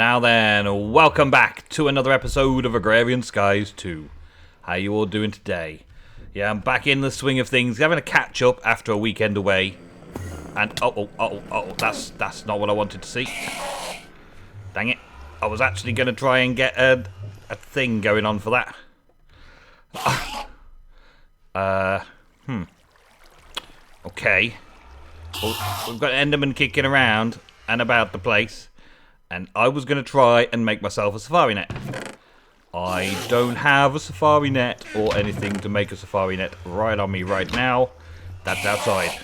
Now then, welcome back to another episode of Agrarian Skies 2. How you all doing today? Yeah, I'm back in the swing of things, having a catch up after a weekend away. And that's not what I wanted to see. Dang it. I was actually going to try and get a thing going on for that. Okay. Well, we've got Enderman kicking around and about the place. And I was going to try and make myself a safari net. I don't have a safari net or anything to make a safari net right on me right now. That's outside.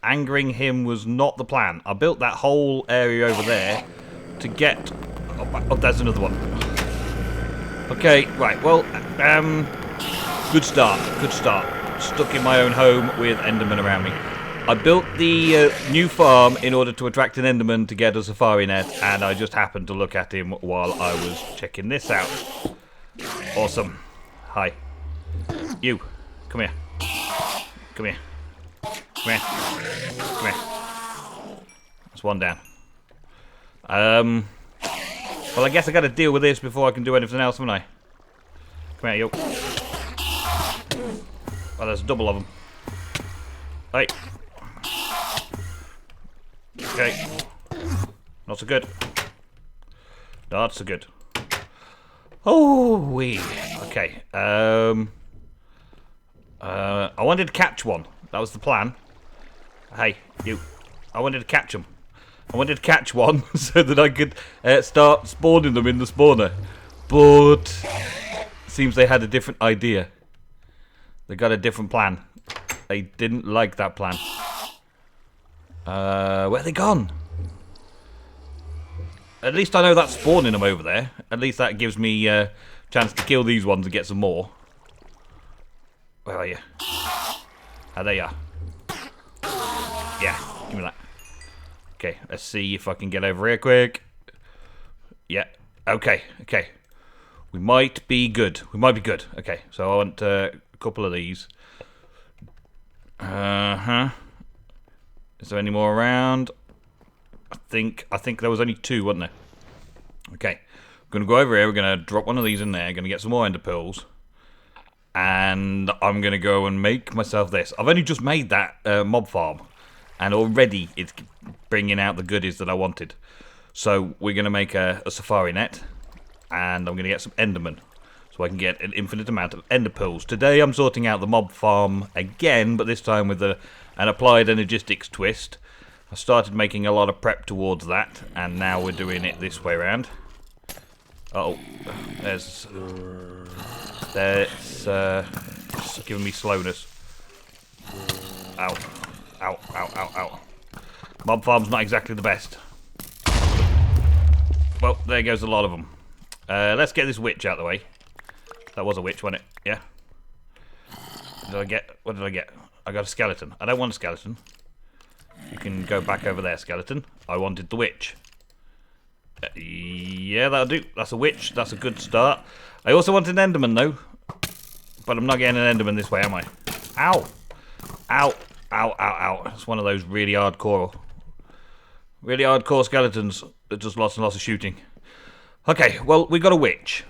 Angering him was not the plan. I built that whole area over there to get... Oh, there's another one. Okay, right, well, good start, good start. Stuck in my own home with Enderman around me. I built the new farm in order to attract an Enderman to get a safari net, and I just happened to look at him while I was checking this out. Awesome. Hi. You. Come here. Come here. Come here. Come here. That's one down. Well, I guess I gotta deal with this before I can do anything else, haven't I? Come here, you. Well, there's a double of them. Hey. Okay. Not so good. Not so good. Oh, wee. Okay. I wanted to catch one. That was the plan. Hey, you. I wanted to catch them. I wanted to catch one so that I could start spawning them in the spawner. But seems they had a different idea. They got a different plan. They didn't like that plan. Where are they gone? At least I know that's spawning them over there. At least that gives me a chance to kill these ones and get some more. Where are you? Ah, there you are. Yeah, give me that. Okay, let's see if I can get over here quick. Yeah, okay, okay. We might be good. We might be good. Okay, so I want a couple of these. Is there any more around? I think there was only two, wasn't there? Okay, I'm gonna go over here. We're gonna drop one of these in there. Gonna get some more ender pearls, and I'm gonna go and make myself this. I've only just made that mob farm, and already it's bringing out the goodies that I wanted. So we're gonna make a safari net, and I'm gonna get some endermen, so I can get an infinite amount of ender pearls. Today I'm sorting out the mob farm again, but this time with an applied energistics twist. I started making a lot of prep towards that, and now we're doing it this way around. Uh-oh. There's giving me slowness. Ow. Ow, ow, ow, ow. Mob farm's not exactly the best. Well, there goes a lot of them. Let's get this witch out of the way. That was a witch, wasn't it? Yeah. What did I get? I got a skeleton. I don't want a skeleton. You can go back over there, skeleton. I wanted the witch. Yeah, that'll do. That's a witch. That's a good start. I also want an enderman, though. But I'm not getting an enderman this way, am I? Ow. Ow. Ow, ow, ow. It's one of those really hardcore skeletons that does lots and lots of shooting. Okay, well, we got a witch.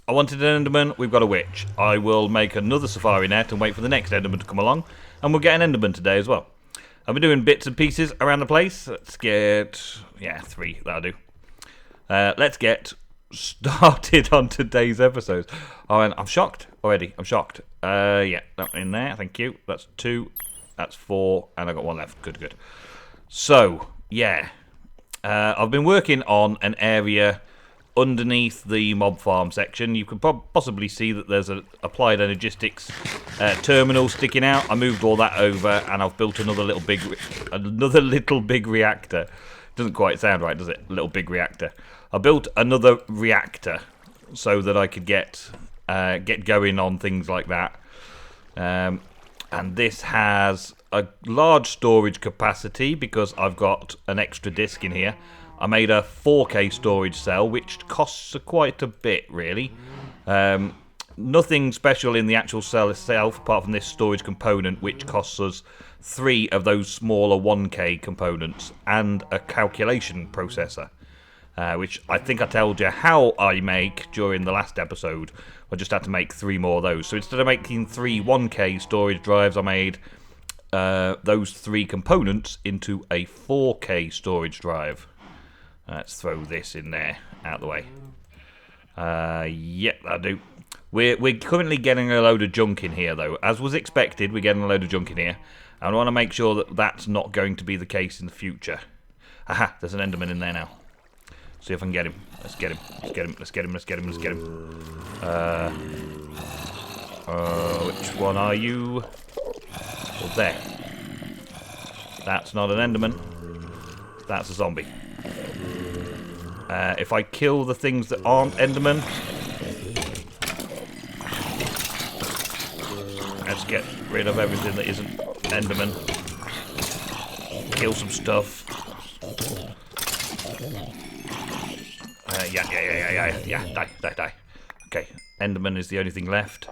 I wanted an enderman, we've got a witch. I will make another safari net and wait for the next enderman to come along, and we'll get an enderman today as well. I've been doing bits and pieces around the place. Let's get... yeah, 3, that'll do. Let's get started on today's episode. Oh, and I'm shocked already. I'm shocked. Yeah, that in there, thank you. That's 2, that's 4, and I got 1 left. Good, good. So, yeah. I've been working on an area underneath the mob farm section. You can possibly see that there's an applied energistics terminal sticking out. I moved all that over, and I've built another little big reactor. Doesn't quite sound right, does it? Little big reactor. I built another reactor so that I could get going on things like that. And this has a large storage capacity because I've got an extra disk in here. I made a 4K storage cell, which costs quite a bit, really. nothing special in the actual cell itself, apart from this storage component, which costs us 3 of those smaller 1K components, and a calculation processor. Which I think I told you how I make during the last episode. I just had to make 3 more of those. So instead of making 3 1K storage drives, I made those 3 components into a 4K storage drive. Let's throw this in there, out of the way. Yep, I do. We're currently getting a load of junk in here, though. As was expected, we're getting a load of junk in here. I want to make sure that that's not going to be the case in the future. Aha, there's an Enderman in there now. See if I can get him. Let's get him. Let's get him. Let's get him. Let's get him. Let's get him. Which one are you? Well, there. That's not an Enderman. That's a zombie. If I kill the things that aren't Enderman, let's get rid of everything that isn't Enderman. Kill some stuff. Yeah, die. Okay, Enderman is the only thing left.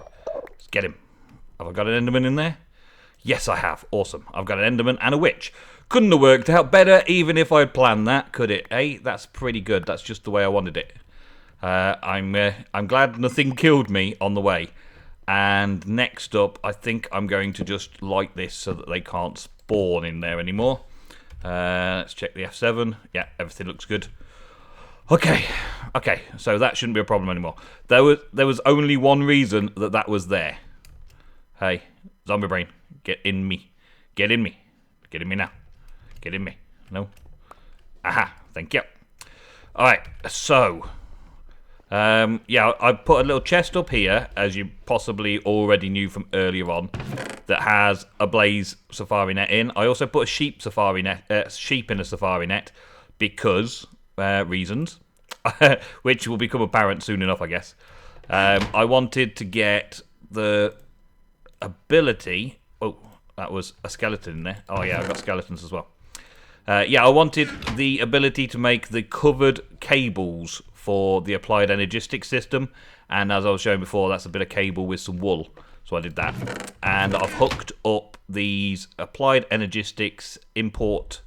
Let's get him. Have I got an Enderman in there? Yes, I have. Awesome. I've got an Enderman and a witch. Couldn't have worked out better, even if I'd planned that, could it? Eh? That's pretty good. That's just the way I wanted it. I'm glad nothing killed me on the way. And next up, I think I'm going to just light this so that they can't spawn in there anymore. Let's check the F7. Yeah, everything looks good. Okay, so that shouldn't be a problem anymore. There was only one reason that was there. Hey, zombie brain, get in me. Get in me. Get in me now. Get in me. No? Aha, thank you. Alright, so... yeah, I put a little chest up here, as you possibly already knew from earlier on, that has a blaze safari net in. I also put a sheep safari net, sheep in a safari net, because... reasons, which will become apparent soon enough, I guess. I wanted to get the ability... Oh, that was a skeleton in there. Oh yeah, I've got skeletons as well. Yeah, I wanted the ability to make the covered cables for the applied energistics system, and as I was showing before, that's a bit of cable with some wool, so I did that. And I've hooked up these applied energistics import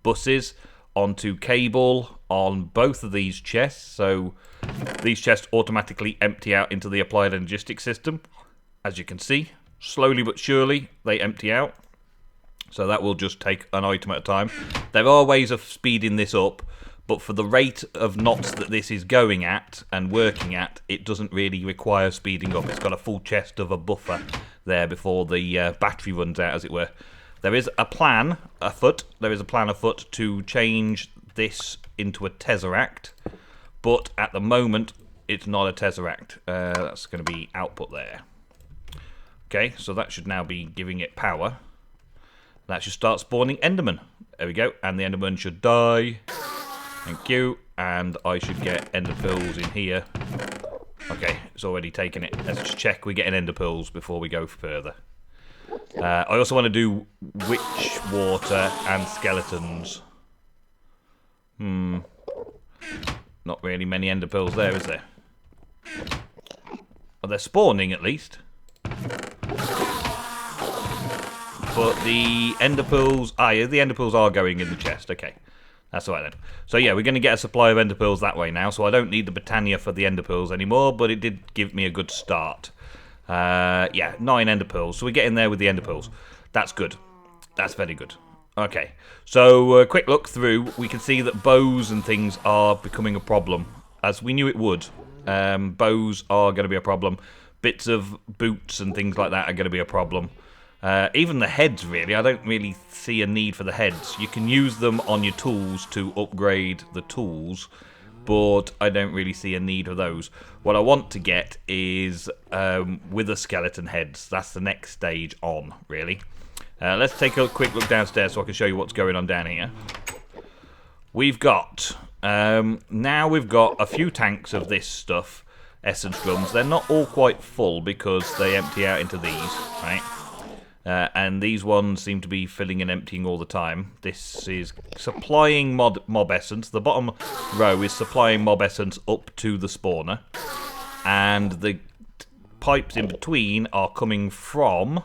buses onto cable on both of these chests, so these chests automatically empty out into the applied energistics system. As you can see, slowly but surely they empty out, so that will just take an item at a time. There are ways of speeding this up, but for the rate of knots that this is going at and working at, it doesn't really require speeding up. It's got a full chest of a buffer there before the battery runs out, as it were. There is a plan afoot. There is a plan afoot to change this into a tesseract, but at the moment it's not a tesseract. That's going to be output there. Okay, so that should now be giving it power. That should start spawning Enderman. There we go, and the Enderman should die. Thank you, and I should get Ender Pearls in here. Okay, it's already taken it. Let's just check we're getting Ender Pearls before we go further. I also want to do witch water and skeletons. Not really many ender pearls there, is there? Well, they're spawning at least. But the ender pearls... Ah, yeah, the ender pearls are going in the chest. Okay, that's all right then. So yeah, we're going to get a supply of ender pearls that way now, so I don't need the Britannia for the ender pearls anymore, but it did give me a good start. Yeah, 9 ender pearls. So we're getting there with the ender pearls. That's good. That's very good. Okay, so quick look through. We can see that bows and things are becoming a problem, as we knew it would. Bows are going to be a problem. Bits of boots and things like that are going to be a problem. Even the heads, really. I don't really see a need for the heads. You can use them on your tools to upgrade the tools, but I don't really see a need for those. What I want to get is wither skeleton heads. That's the next stage on, really. Let's take a quick look downstairs so I can show you what's going on down here. We've got... now we've got a few tanks of this stuff, essence drums. They're not all quite full because they empty out into these, right? And these ones seem to be filling and emptying all the time. This is supplying mob essence. The bottom row is supplying mob essence up to the spawner. And the pipes in between are coming from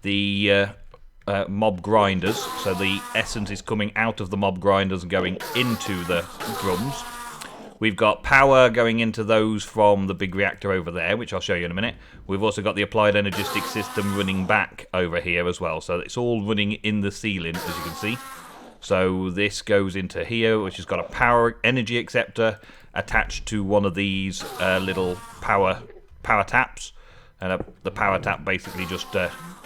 the mob grinders. So the essence is coming out of the mob grinders and going into the drums. We've got power going into those from the big reactor over there, which I'll show you in a minute. We've also got the applied energistic system running back over here as well. So it's all running in the ceiling, as you can see. So this goes into here, which has got a power energy acceptor attached to one of these little power taps. And the power tap basically just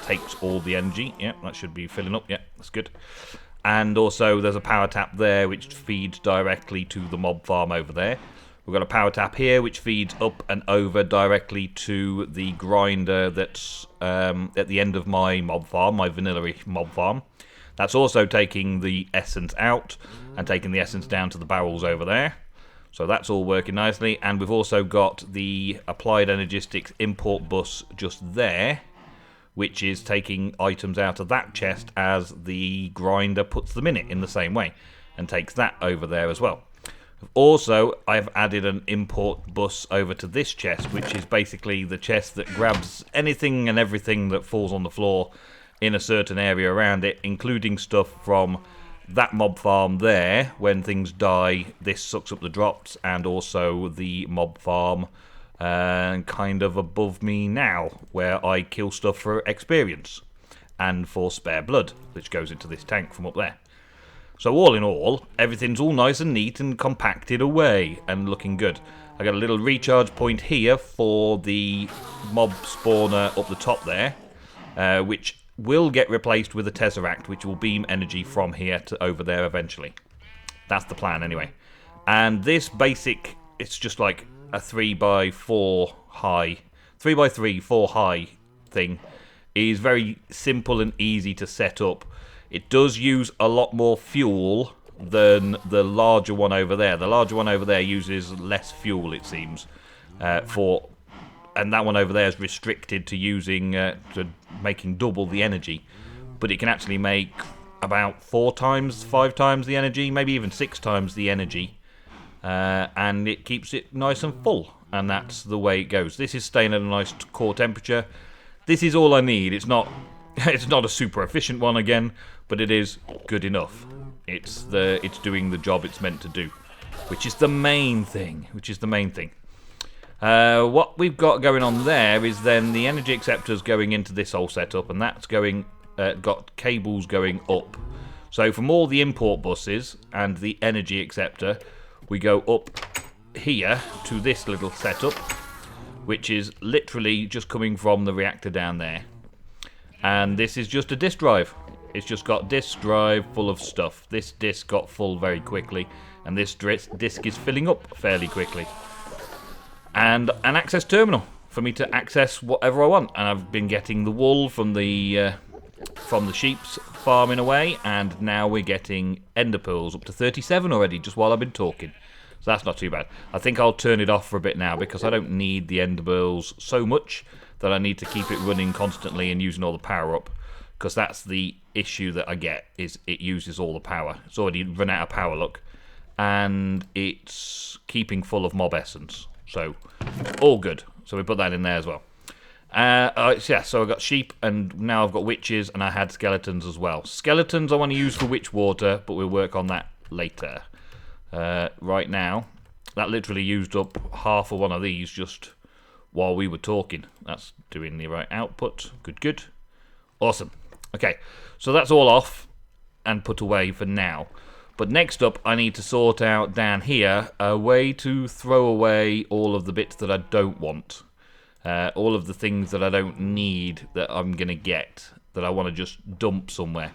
takes all the energy. Yeah, that should be filling up. Yeah, that's good. And also there's a power tap there which feeds directly to the mob farm over there. We've got a power tap here which feeds up and over directly to the grinder that's at the end of my mob farm, my vanilla mob farm. That's also taking the essence out and taking the essence down to the barrels over there. So that's all working nicely. And we've also got the applied energistics import bus just there, which is taking items out of that chest as the grinder puts them in it in the same way, and takes that over there as well. Also, I've added an import bus over to this chest, which is basically the chest that grabs anything and everything that falls on the floor in a certain area around it, including stuff from that mob farm there. When things die, this sucks up the drops, and also the mob farm kind of above me now, where I kill stuff for experience and for spare blood, which goes into this tank from up there. So all in all, everything's all nice and neat and compacted away and looking good. I got a little recharge point here for the mob spawner up the top there, which will get replaced with a tesseract, which will beam energy from here to over there eventually. That's the plan anyway. And this basic, it's just like a 3x4 high, 3x3, 4 high thing, is very simple and easy to set up. It does use a lot more fuel than the larger one over there. The larger one over there uses less fuel, it seems, and that one over there is restricted to using to making double the energy, but it can actually make about 4 times, 5 times the energy, maybe even 6 times the energy. And it keeps it nice and full, and that's the way it goes. This is staying at a nice core temperature. This is all I need. It's not a super efficient one again, but it is good enough. It's doing the job it's meant to do, which is the main thing. What we've got going on there is then the energy acceptors going into this whole setup, and that's got cables going up. So from all the import buses and the energy acceptor, we go up here to this little setup, which is literally just coming from the reactor down there. And this is just a disk drive. It's just got disk drive full of stuff. This disk got full very quickly, and this disk is filling up fairly quickly. And an access terminal for me to access whatever I want. And I've been getting the wool from the sheep's farming away, and now we're getting ender pearls up to 37 already, just while I've been talking. So that's not too bad. I think I'll turn it off for a bit now, because I don't need the ender pearls so much that I need to keep it running constantly and using all the power up, because that's the issue that I get, is it uses all the power. It's already run out of power, look, and it's keeping full of mob essence. So all good. So we put that in there as well. Yeah, so I've got sheep, and now I've got witches, and I had skeletons as well. Skeletons I want to use for witch water, but we'll work on that later. Right now, that literally used up half of one of these just while we were talking. That's doing the right output. Good. Awesome. Okay, so that's all off and put away for now. But next up, I need to sort out down here a way to throw away all of the bits that I don't want. All of the things that I don't need that I'm going to get, that I want to just dump somewhere.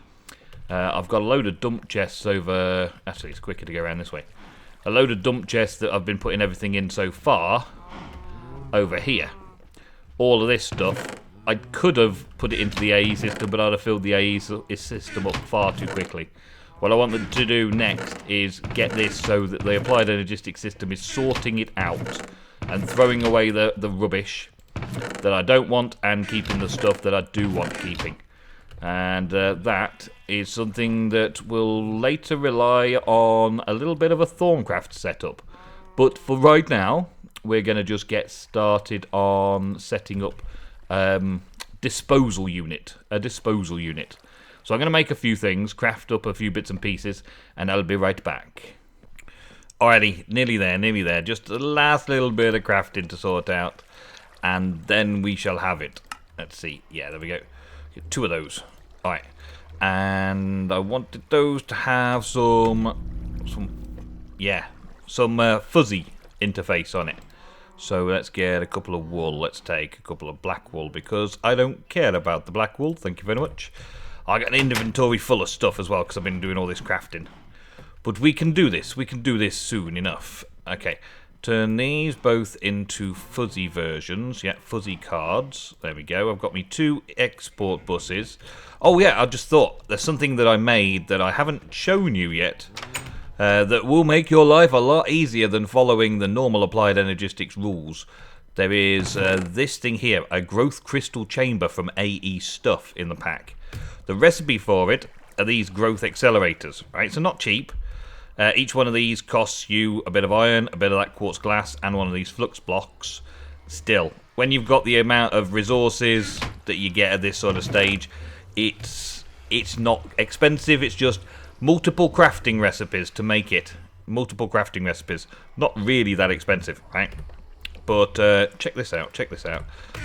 I've got a load of dump chests over... Actually, it's quicker to go around this way. A load of dump chests that I've been putting everything in so far over here. All of this stuff, I could have put it into the AE system, but I'd have filled the AE system up far too quickly. What I want them to do next is get this so that the applied energistic system is sorting it out and throwing away the rubbish that I don't want and keeping the stuff that I do want keeping. And that is something that will later rely on a little bit of a Thorncraft setup. But for right now, we're going to just get started on setting up a disposal unit. So I'm going to make a few things, craft up a few bits and pieces, and I'll be right back. Alrighty, nearly there. Just the last little bit of crafting to sort out, and then we shall have it. Let's see. Yeah, there we go. Get 2 of those. Alright. And I wanted those to have some fuzzy interface on it. So let's get a couple of wool. Let's take a couple of black wool because I don't care about the black wool. Thank you very much. I got an inventory full of stuff as well because I've been doing all this crafting. But we can do this. We can do this soon enough. Okay. Turn these both into fuzzy versions. Yeah, fuzzy cards. There we go. I've got me 2 export buses. Oh yeah, I just thought there's something that I made that I haven't shown you yet. That will make your life a lot easier than following the normal applied energistics rules. There is this thing here, a growth crystal chamber from AE Stuff in the pack. The recipe for it are these growth accelerators, right? So not cheap. Each one of these costs you a bit of iron, a bit of that quartz glass, and one of these flux blocks. Still, when you've got the amount of resources that you get at this sort of stage, it's not expensive, it's just multiple crafting recipes to make it. Multiple crafting recipes. Not really that expensive, right? But check this out.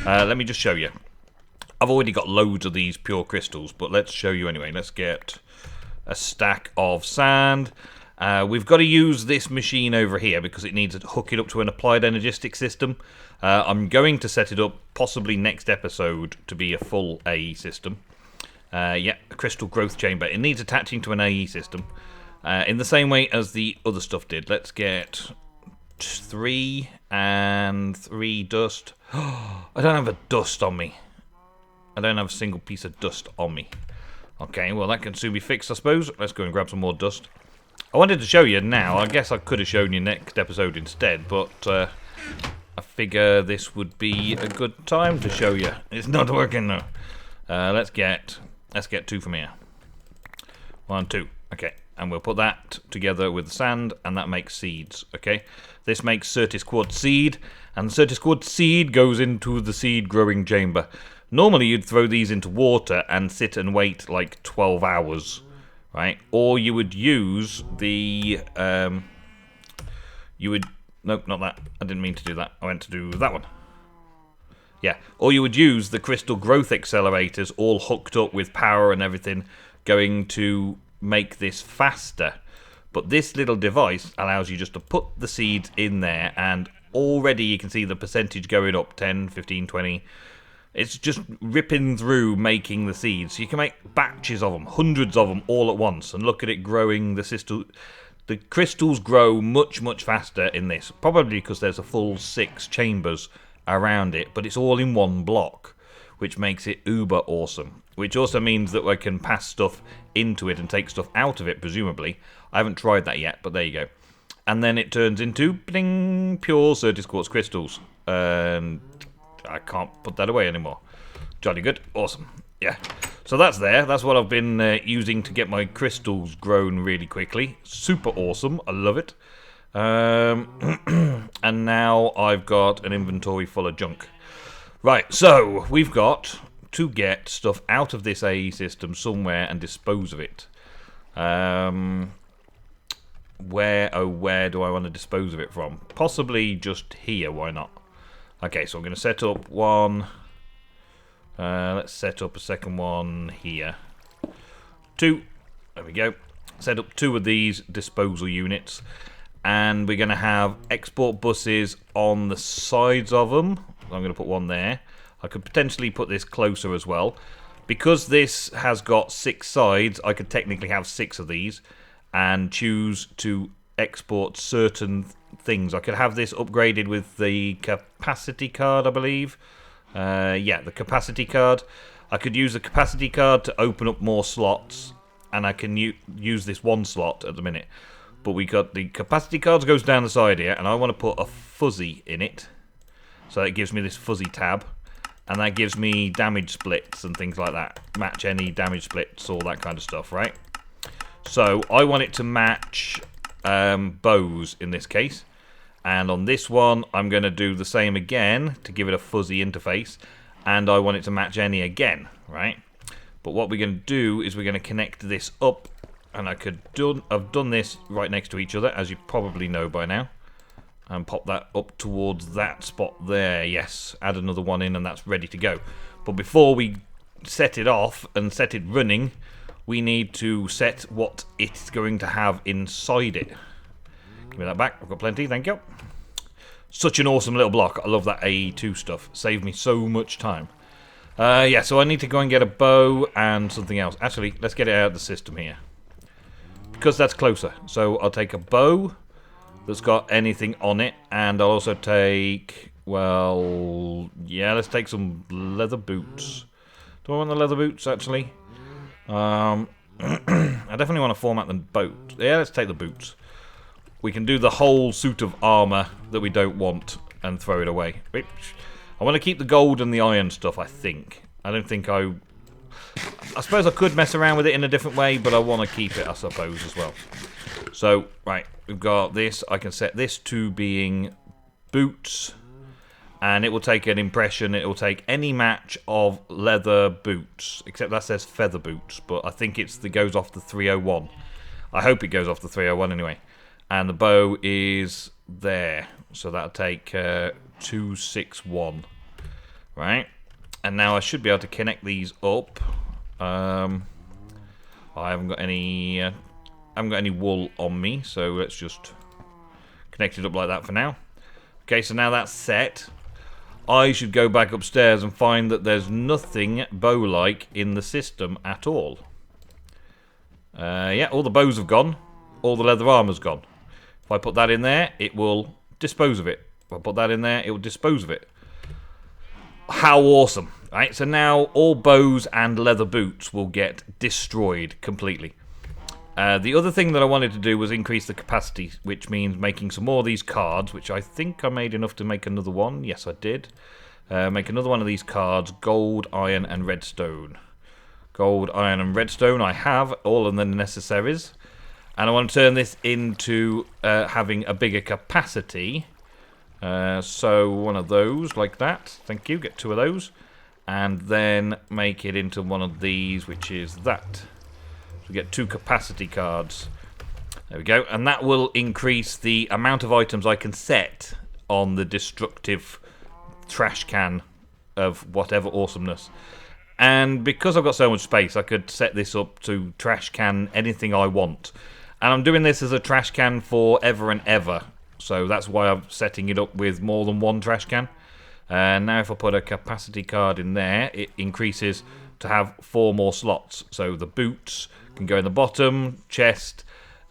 Let me just show you. I've already got loads of these pure crystals, but let's show you anyway. Let's get a stack of sand. We've got to use this machine over here because it needs to hook it up to an applied energistic system. I'm going to set it up possibly next episode to be a full AE system. Yeah, a crystal growth chamber. It needs attaching to an AE system in the same way as the other stuff did. Let's get 3 and 3 dust. I don't have a dust on me. I don't have a single piece of dust on me. Okay, well that can soon be fixed, I suppose. Let's go and grab some more dust. I wanted to show you now. I guess I could have shown you next episode instead, but I figure this would be a good time to show you. It's not working though. Let's get 2 from here. 1, 2. Okay, and we'll put that together with the sand, and that makes seeds. Okay, this makes Certis quartz seed, and Certis quartz seed goes into the seed growing chamber. Normally, you'd throw these into water and sit and wait like 12 hours, right? Or you would use the nope, not that. I didn't mean to do that. I meant to do that one. Yeah, or you would use the crystal growth accelerators all hooked up with power and everything going to make this faster. But this little device allows you just to put the seeds in there and already you can see the percentage going up 10, 15, 20. It's just ripping through making the seeds. So you can make batches of them, hundreds of them all at once and look at it growing. The crystals grow much, much faster in this. Probably because there's a full 6 chambers around it, but it's all in one block, which makes it uber awesome. Which also means that we can pass stuff into it and take stuff out of it, presumably. I haven't tried that yet, but there you go. And then it turns into bling, pure Certis quartz crystals. And I can't put that away anymore. Jolly good, awesome. Yeah, so that's there. That's what I've been using to get my crystals grown really quickly. Super awesome, I love it. And now I've got an inventory full of junk. Right, so we've got to get stuff out of this AE system somewhere and dispose of it. Where do I want to dispose of it from? Possibly just here, why not? Okay, so I'm going to set up one. Let's set up a second one here. 2. There we go. Set up 2 of these disposal units. And we're going to have export buses on the sides of them. I'm going to put one there. I could potentially put this closer as well. Because this has got 6 sides, I could technically have 6 of these and choose to export certain things. I could have this upgraded with the capacity card, I believe. Yeah, the capacity card. I could use the capacity card to open up more slots, and I can use this one slot at the minute. But we got the capacity cards goes down the side here, and I want to put a fuzzy in it. So it gives me this fuzzy tab, and that gives me damage splits and things like that. Match any damage splits, all that kind of stuff, right? So I want it to match bows in this case. And on this one, I'm going to do the same again to give it a fuzzy interface. And I want it to match any again, right? But what we're going to do is we're going to connect this up. And I could have done this right next to each other, as you probably know by now. And pop that up towards that spot there. Yes, add another one in and that's ready to go. But before we set it off and set it running, we need to set what it's going to have inside it. Give me that back. I've got plenty. Thank you. Such an awesome little block. I love that AE2 stuff. Saved me so much time. Yeah, so I need to go and get a bow and something else. Actually, let's get it out of the system here. Because that's closer. So I'll take a bow that's got anything on it. And I'll also take... Well... Yeah, let's take some leather boots. Do I want the leather boots, actually? I definitely want to format the boat. Yeah, let's take the boots. We can do the whole suit of armor that we don't want and throw it away. I want to keep the gold and the iron stuff, I think. I don't think I suppose I could mess around with it in a different way, but I want to keep it, I suppose, as well. So, right, we've got this. I can set this to being boots. And it will take an impression. It will take any match of leather boots. Except that says feather boots. But I think it goes off the 301. I hope it goes off the 301 anyway. And the bow is there. So that'll take 261. Right. And now I should be able to connect these up. I haven't got any wool on me. So let's just connect it up like that for now. Okay, so now that's set. I should go back upstairs and find that there's nothing bow-like in the system at all. Yeah, all the bows have gone. All the leather armor's gone. If I put that in there, it will dispose of it. If I put that in there, it will dispose of it. How awesome. Right, so now all bows and leather boots will get destroyed completely. The other thing that I wanted to do was increase the capacity, which means making some more of these cards, which I think I made enough to make another one. Yes, I did. Make another one of these cards, gold, iron, and redstone. Gold, iron, and redstone I have, all of the necessaries. And I want to turn this into having a bigger capacity. So one of those, like that. Thank you, get 2 of those. And then make it into one of these, which is that. We get 2 capacity cards. There we go. And that will increase the amount of items I can set on the destructive trash can of whatever awesomeness. And because I've got so much space, I could set this up to trash can anything I want. And I'm doing this as a trash can for ever and ever. So that's why I'm setting it up with more than one trash can. And now if I put a capacity card in there, it increases to have 4 more slots. So the boots can go in the bottom, chest,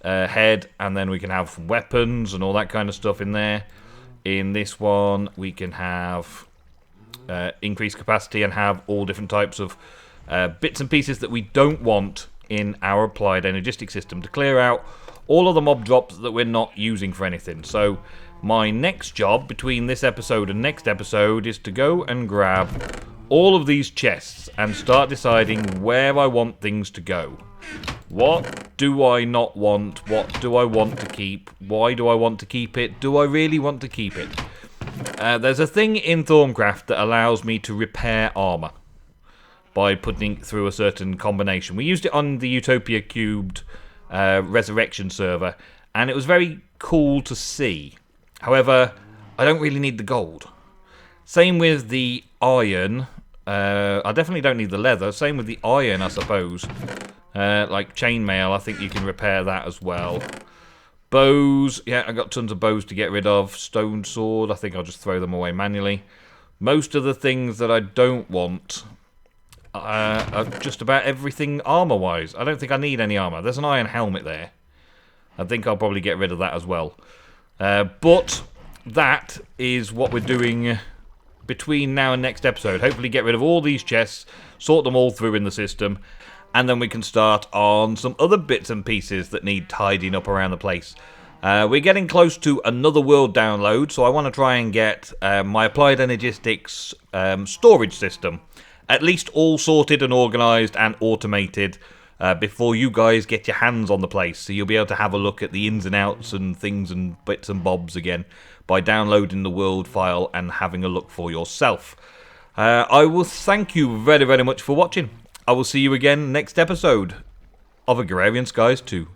head, and then we can have weapons and all that kind of stuff in there. In this one, we can have increased capacity and have all different types of bits and pieces that we don't want in our applied energistic system to clear out all of the mob drops that we're not using for anything. So my next job between this episode and next episode is to go and grab all of these chests and start deciding where I want things to go. What do I not want? What do I want to keep? Why do I want to keep it? Do I really want to keep it? There's a thing in Thorncraft that allows me to repair armor by putting it through a certain combination. We used it on the Utopia Cubed Resurrection server, and it was very cool to see. However, I don't really need the gold. Same with the iron. I definitely don't need the leather. Same with the iron, I suppose. Like chainmail, I think you can repair that as well. Bows, yeah, I got tons of bows to get rid of. Stone sword, I think I'll just throw them away manually. Most of the things that I don't want are just about everything armor-wise. I don't think I need any armor. There's an iron helmet there. I think I'll probably get rid of that as well. But that is what we're doing between now and next episode. Hopefully get rid of all these chests, sort them all through in the system, and then we can start on some other bits and pieces that need tidying up around the place. We're getting close to another world download, so I want to try and get my Applied Energistics storage system at least all sorted and organised and automated before you guys get your hands on the place. So you'll be able to have a look at the ins and outs and things and bits and bobs again by downloading the world file and having a look for yourself. I will thank you very, very much for watching. I will see you again next episode of Agrarian Skies 2.